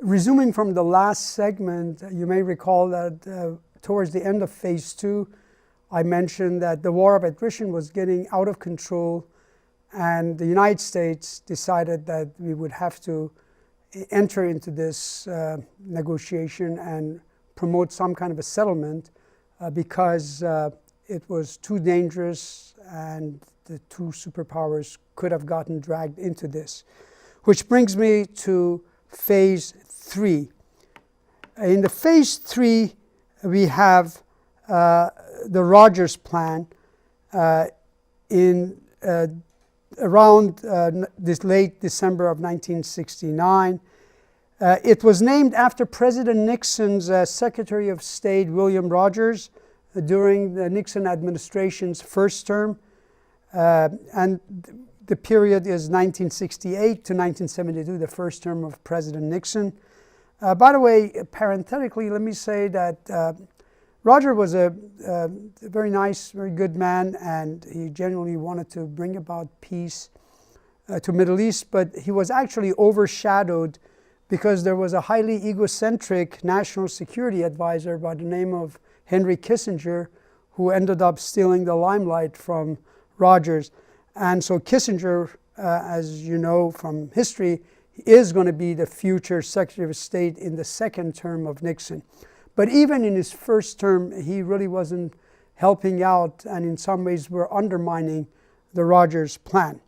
Resuming from the last segment, you may recall that towards the end of Phase 2, I mentioned that the war of attrition was getting out of control, and the United States decided that we would have to enter into this negotiation and promote some kind of a settlement because it was too dangerous and the two superpowers could have gotten dragged into this. Which brings me to Phase 3. In the Phase 3, we have the Rogers Plan in around this late December of 1969. It was named after President Nixon's Secretary of State, William Rogers, during the Nixon administration's first term. And the period is 1968 to 1972, the first term of President Nixon. By the way, parenthetically, let me say that Roger was a very nice, very good man, and he genuinely wanted to bring about peace to Middle East, but he was actually overshadowed because there was a highly egocentric national security advisor by the name of Henry Kissinger, who ended up stealing the limelight from Rogers. And so Kissinger, as you know from history, is going to be the future Secretary of State in the second term of Nixon. But even in his first term, he really wasn't helping out, and in some ways were undermining the Rogers Plan.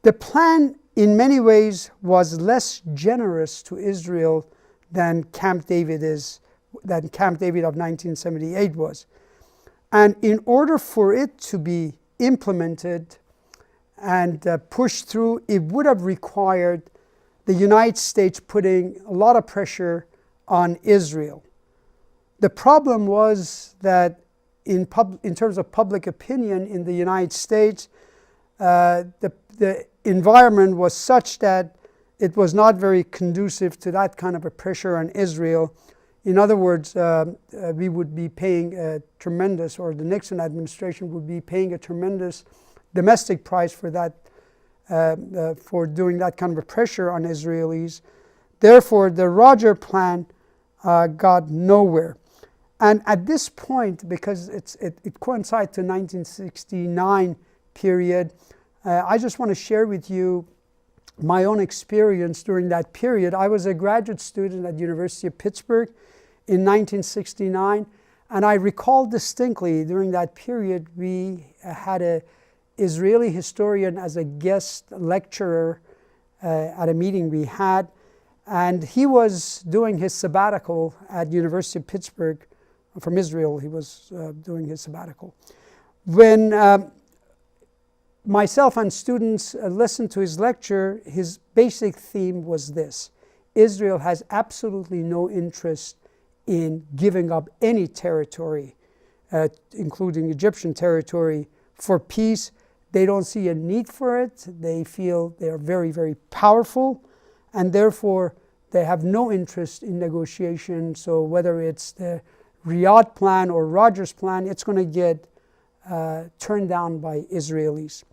The plan, in many ways, was less generous to Israel than Camp David of 1978 was. And in order for it to be implemented and pushed through, it would have required the United States putting a lot of pressure on Israel. The problem was that in terms of public opinion in the United States, the environment was such that it was not very conducive to that kind of a pressure on Israel. In other words, we would be paying a tremendous, or the Nixon administration would be paying a tremendous domestic price for that, for doing that kind of a pressure on Israelis. Therefore, the Rogers Plan got nowhere. And at this point, because it coincides to 1969 period, I just want to share with you my own experience during that period. I was a graduate student at the University of Pittsburgh in 1969, and I recall distinctly during that period we had an Israeli historian as a guest lecturer at a meeting we had, and he was doing his sabbatical at the University of Pittsburgh. From Israel, he was doing his sabbatical. When myself and students listened to his lecture, his basic theme was this: Israel has absolutely no interest in giving up any territory, including Egyptian territory, for peace. They don't see a need for it. They feel they are very, very powerful, and therefore they have no interest in negotiation. So whether it's the Riyadh Plan or Rogers Plan, it's going to get turned down by Israelis.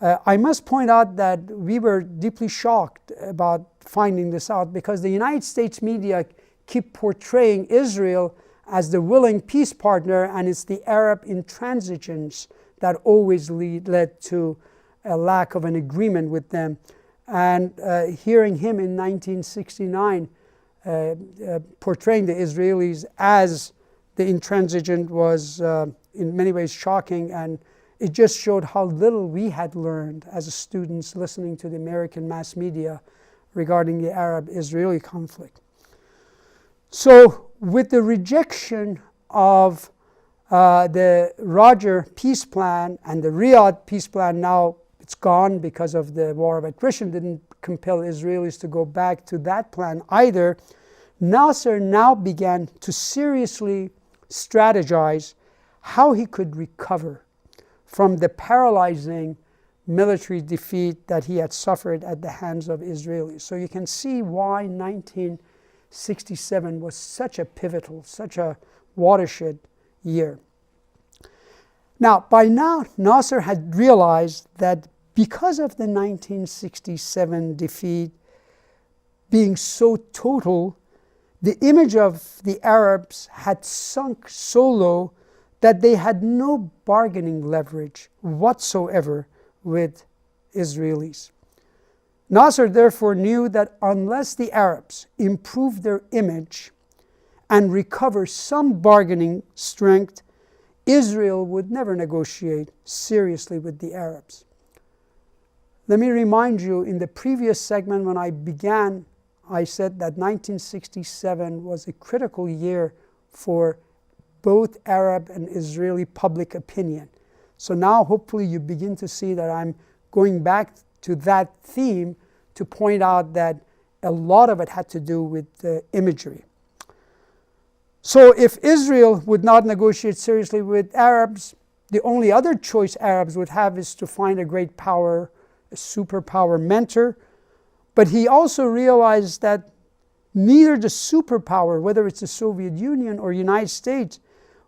I must point out that we were deeply shocked about finding this out because the United States media keep portraying Israel as the willing peace partner, and it's the Arab intransigence that always led to a lack of an agreement with them. And hearing him in 1969 portraying the Israelis as the intransigent was in many ways shocking, and it just showed how little we had learned as students listening to the American mass media regarding the Arab-Israeli conflict. So with the rejection of the Rogers Peace Plan and the Riyadh Peace Plan, now it's gone because of the war of attrition, didn't compel Israelis to go back to that plan either. Nasser now began to seriously strategize how he could recover from the paralyzing military defeat that he had suffered at the hands of Israelis. So you can see why 1967 was such a pivotal, such a watershed year. Now, by now, Nasser had realized that because of the 1967 defeat, being so total, the image of the Arabs had sunk so low that they had no bargaining leverage whatsoever with Israelis. Nasser therefore knew that unless the Arabs improved their image and recover some bargaining strength, Israel would never negotiate seriously with the Arabs. Let me remind you, in the previous segment when I began, I said that 1967 was a critical year for both Arab and Israeli public opinion. So now hopefully you begin to see that I'm going back to that theme to point out that a lot of it had to do with the imagery. So if Israel would not negotiate seriously with Arabs, the only other choice Arabs would have is to find a great power, a superpower mentor. But he also realized that neither the superpower, whether it's the Soviet Union or United States,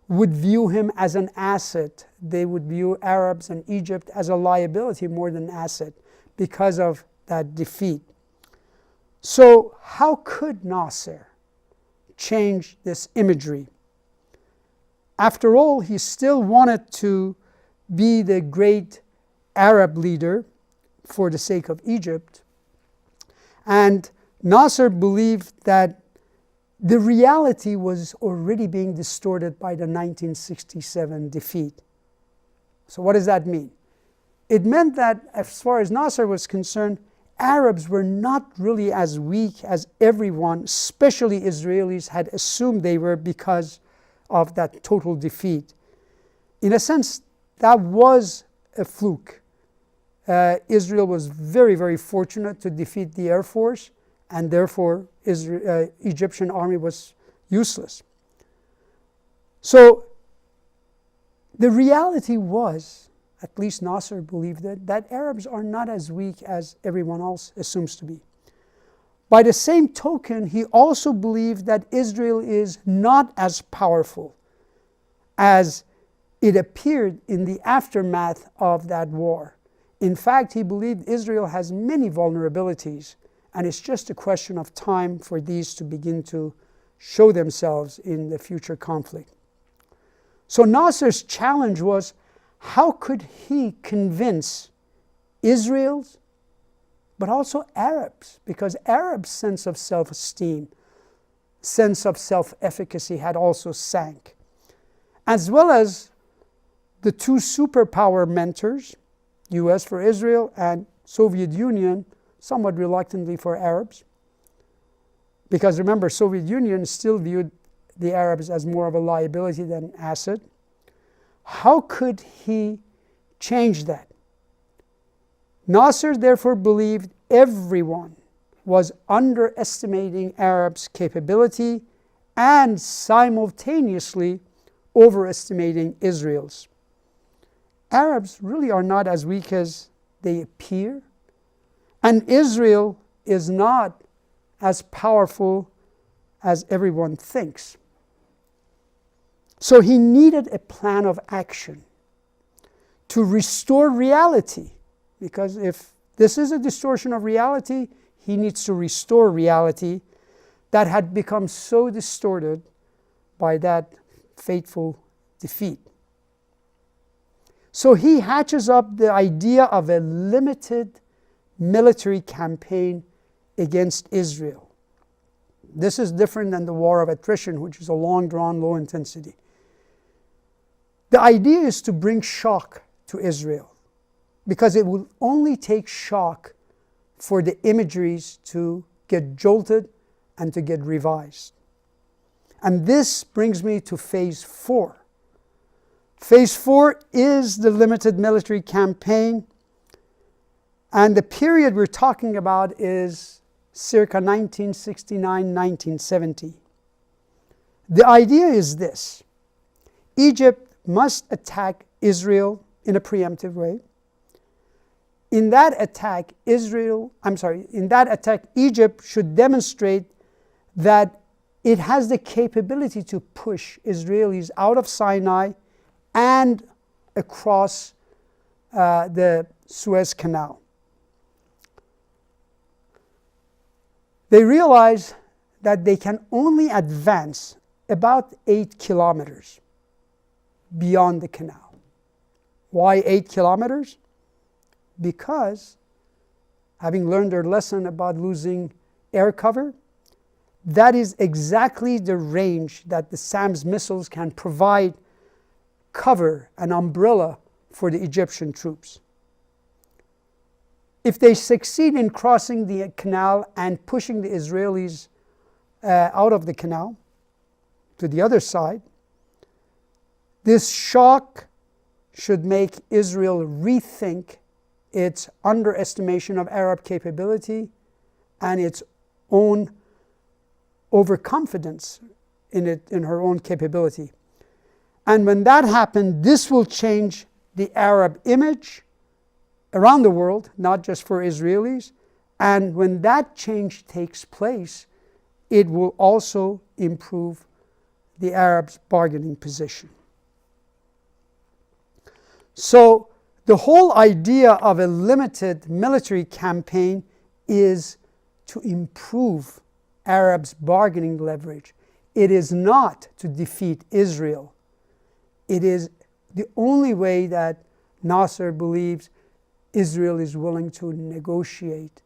would view him as an asset. They would view Arabs and Egypt as a liability more than an asset because of that defeat. So how could Nasser change this imagery? After all, he still wanted to be the great Arab leader for the sake of Egypt. And Nasser believed that the reality was already being distorted by the 1967 defeat. So what does that mean? It meant that, as far as Nasser was concerned, Arabs were not really as weak as everyone, especially Israelis, had assumed they were because of that total defeat. In a sense, that was a fluke. Israel was very, very fortunate to defeat the Air Force, and therefore Egyptian army was useless. So the reality was, at least Nasser believed it, that Arabs are not as weak as everyone else assumes to be. By the same token, he also believed that Israel is not as powerful as it appeared in the aftermath of that war. In fact, he believed Israel has many vulnerabilities, and it's just a question of time for these to begin to show themselves in the future conflict. So Nasser's challenge was, how could he convince Israel's, but also Arabs? Because Arabs' sense of self-esteem, sense of self-efficacy had also sank. As well as the two superpower mentors, US for Israel and Soviet Union, somewhat reluctantly for Arabs. Because remember, Soviet Union still viewed the Arabs as more of a liability than an asset. How could he change that? Nasser therefore believed everyone was underestimating Arabs' capability and simultaneously overestimating Israel's. Arabs really are not as weak as they appear, and Israel is not as powerful as everyone thinks. So he needed a plan of action to restore reality, because if this is a distortion of reality, he needs to restore reality that had become so distorted by that fateful defeat. So he hatches up the idea of a limited military campaign against Israel. This is different than the war of attrition, which is a long-drawn, low-intensity. The idea is to bring shock to Israel, because it will only take shock for the imageries to get jolted and to get revised. And this brings me to phase 4. Phase 4 is the limited military campaign, and the period we're talking about is circa 1969-1970. The idea is this: Egypt must attack Israel in a preemptive way. In that attack, Egypt should demonstrate that it has the capability to push Israelis out of Sinai and across the Suez Canal. they realize that they can only advance about 8 kilometers beyond the canal. Why 8 kilometers? Because, having learned their lesson about losing air cover, that is exactly the range that the SAM's missiles can provide cover, an umbrella for the Egyptian troops. If they succeed in crossing the canal and pushing the Israelis out of the canal to the other side, this shock should make Israel rethink its underestimation of Arab capability and its own overconfidence in her own capability. And when that happens, this will change the Arab image around the world, not just for Israelis. And when that change takes place, it will also improve the Arabs' bargaining position. So the whole idea of a limited military campaign is to improve Arabs' bargaining leverage. It is not to defeat Israel. It is the only way that Nasser believes Israel is willing to negotiate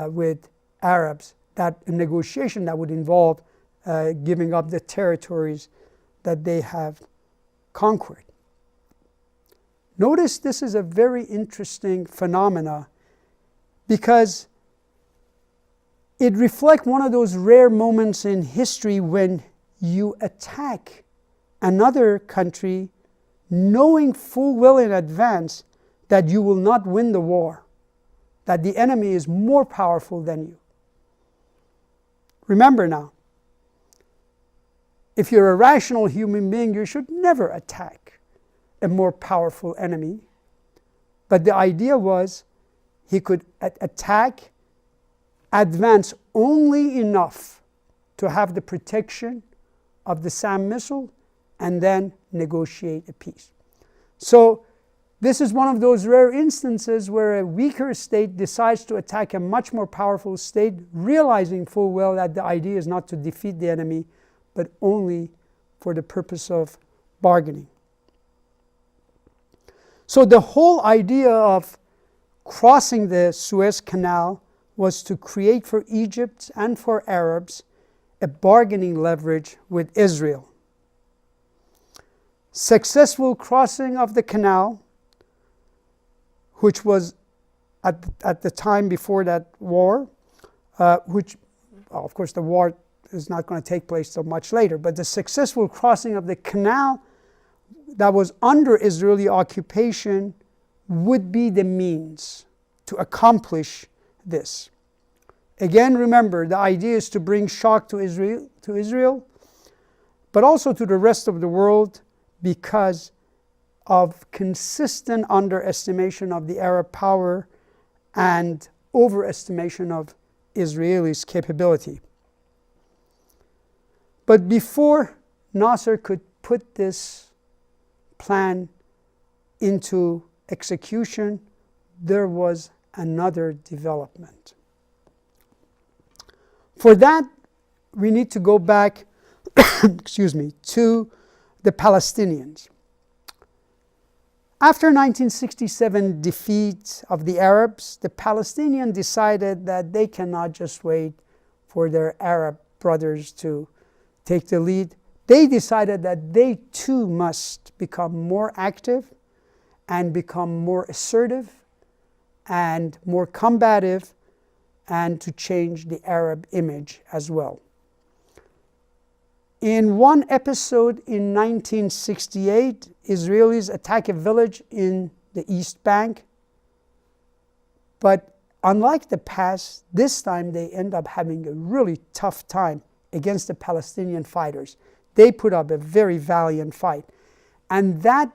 with Arabs. That a negotiation that would involve giving up the territories that they have conquered. Notice this is a very interesting phenomena because it reflects one of those rare moments in history when you attack another country knowing full well in advance that you will not win the war, that the enemy is more powerful than you. Remember now, if you're a rational human being, you should never attack a more powerful enemy. But the idea was he could attack, advance only enough to have the protection of the SAM missile, and then negotiate a peace. So this is one of those rare instances where a weaker state decides to attack a much more powerful state, realizing full well that the idea is not to defeat the enemy, but only for the purpose of bargaining. So the whole idea of crossing the Suez Canal was to create for Egypt and for Arabs a bargaining leverage with Israel. Successful crossing of the canal, which was at the time before that war, of course the war is not going to take place so much later, but the successful crossing of the canal that was under Israeli occupation would be the means to accomplish this. Again, remember, the idea is to bring shock to Israel, but also to the rest of the world because of consistent underestimation of the Arab power and overestimation of Israelis' capability. But before Nasser could put this plan into execution, there was another development. For that, we need to go back to the Palestinians. After 1967 defeat of the Arabs, the Palestinians decided that they cannot just wait for their Arab brothers to take the lead. They decided that they too must become more active and become more assertive and more combative, and to change the Arab image as well. In one episode in 1968, Israelis attack a village in the East Bank. But unlike the past, this time they end up having a really tough time against the Palestinian fighters. They put up a very valiant fight. And that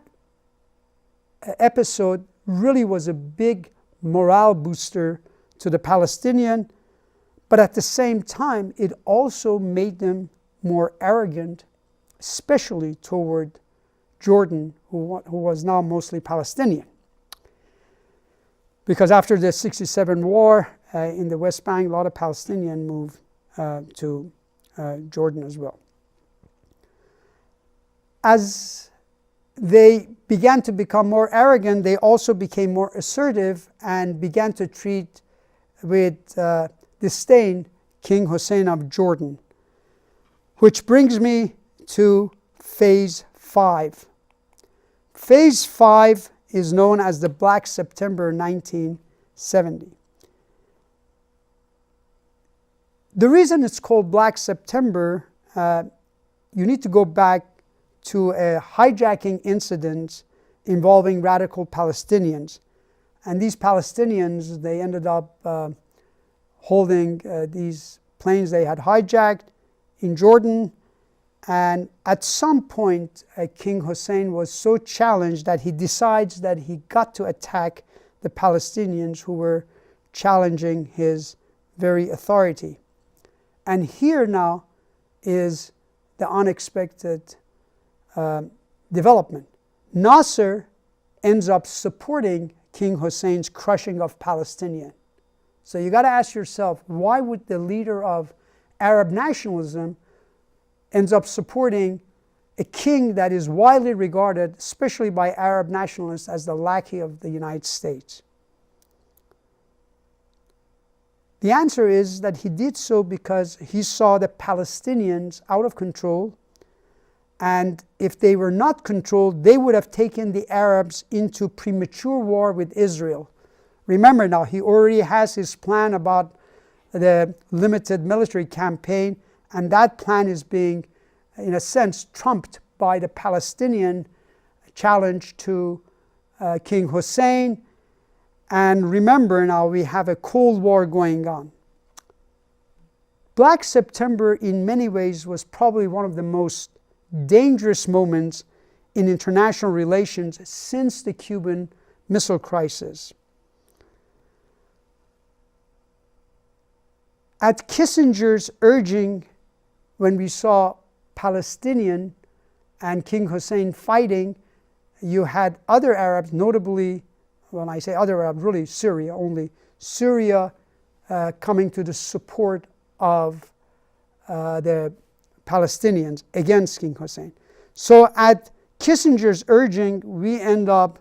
episode really was a big morale booster to the Palestinian, but at the same time, it also made them more arrogant, especially toward Jordan, who was now mostly Palestinian. Because after the 1967 war, in the West Bank. A lot of Palestinians moved to Jordan as well. As they began to become more arrogant, they also became more assertive and began to treat with disdain King Hussein of Jordan. Which brings me to phase 5. Phase 5 is known as the Black September 1970. The reason it's called Black September, you need to go back to a hijacking incident involving radical Palestinians. And these Palestinians, they ended up holding these planes they had hijacked in Jordan. And at some point, King Hussein was so challenged that he decides that he got to attack the Palestinians who were challenging his very authority. And here now is the unexpected development. Nasser ends up supporting King Hussein's crushing of Palestinians. So you got to ask yourself, why would the leader of Arab nationalism ends up supporting a king that is widely regarded, especially by Arab nationalists, as the lackey of the United States? The answer is that he did so because he saw the Palestinians out of control, and if they were not controlled, they would have taken the Arabs into premature war with Israel. Remember now, he already has his plan about the limited military campaign, and that plan is being, in a sense, trumped by the Palestinian challenge to King Hussein. And remember now, we have a Cold War going on. Black September, in many ways, was probably one of the most dangerous moments in international relations since the Cuban Missile Crisis. At Kissinger's urging, when we saw Palestinian and King Hussein fighting, you had other Arabs, notably, when I say other Arabs, really Syria, only Syria coming to the support of the Palestinians against King Hussein. So at Kissinger's urging, we end up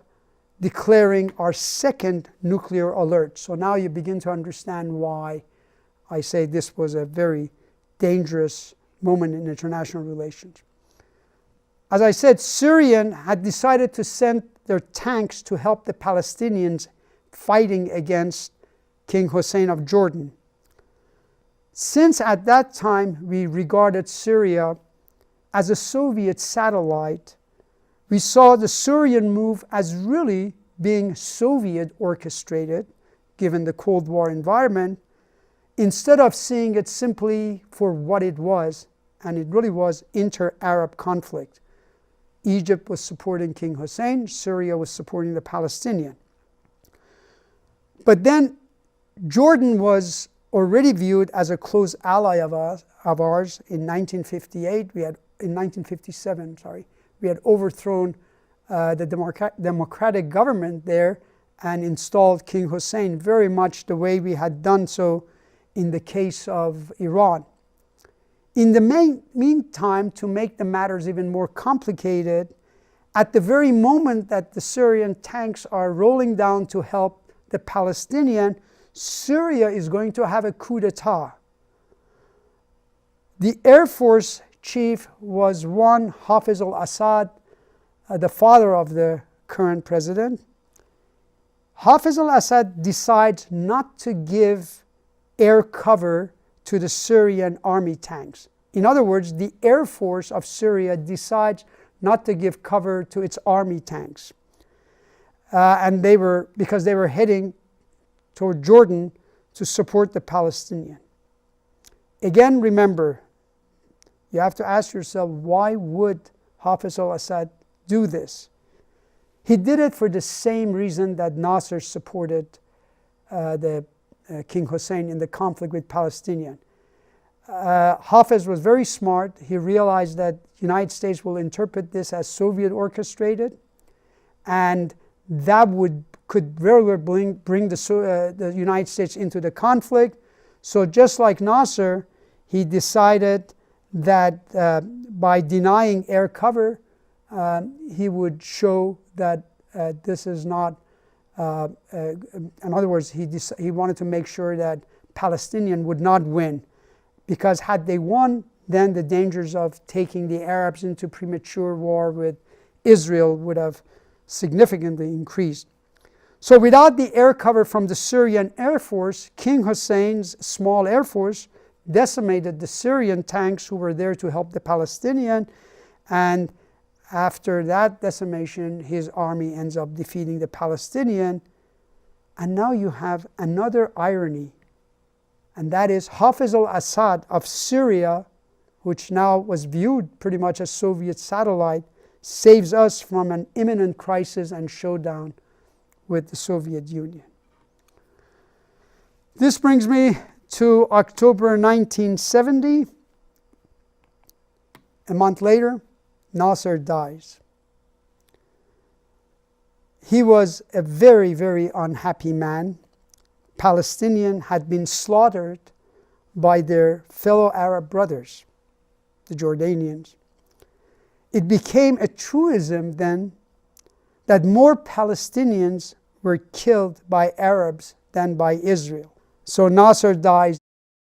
declaring our second nuclear alert. So now you begin to understand why I say this was a very dangerous moment in international relations. As I said, Syrians had decided to send their tanks to help the Palestinians fighting against King Hussein of Jordan. Since at that time we regarded Syria as a Soviet satellite, we saw the Syrian move as really being Soviet orchestrated, given the Cold War environment, instead of seeing it simply for what it was, and it really was inter-Arab conflict. Egypt was supporting King Hussein, Syria was supporting the Palestinian. But then Jordan was already viewed as a close ally of ours in 1958. In 1957, we had overthrown the democratic government there and installed King Hussein, very much the way we had done so in the case of Iran. In the meantime, to make the matters even more complicated, at the very moment that the Syrian tanks are rolling down to help the Palestinian, Syria is going to have a coup d'etat. The Air Force chief was one Hafez al-Assad, the father of the current president. Hafez al-Assad decides not to give air cover to the Syrian army tanks. In other words, the Air Force of Syria decides not to give cover to its army tanks. And because they were heading toward Jordan to support the Palestinian. Again, remember, you have to ask yourself, why would Hafez al-Assad do this? He did it for the same reason that Nasser supported King Hussein in the conflict with Palestinians. Hafez was very smart. He realized that the United States will interpret this as Soviet orchestrated, and that could very well bring the United States into the conflict. So just like Nasser, he decided that by denying air cover, he would show that this is not, in other words, he wanted to make sure that Palestinian would not win, because had they won, then the dangers of taking the Arabs into premature war with Israel would have significantly increased. So without the air cover from the Syrian Air Force, King Hussein's small air force decimated the Syrian tanks who were there to help the Palestinian, and after that decimation, his army ends up defeating the Palestinian. And now you have another irony, and that is Hafez al-Assad of Syria, which now was viewed pretty much as Soviet satellite, saves us from an imminent crisis and showdown with the Soviet Union. This brings me to October 1970. A month later, Nasser dies. He was a very, very unhappy man. Palestinians had been slaughtered by their fellow Arab brothers, the Jordanians. It became a truism then that more Palestinians were killed by Arabs than by Israel. So Nasser dies.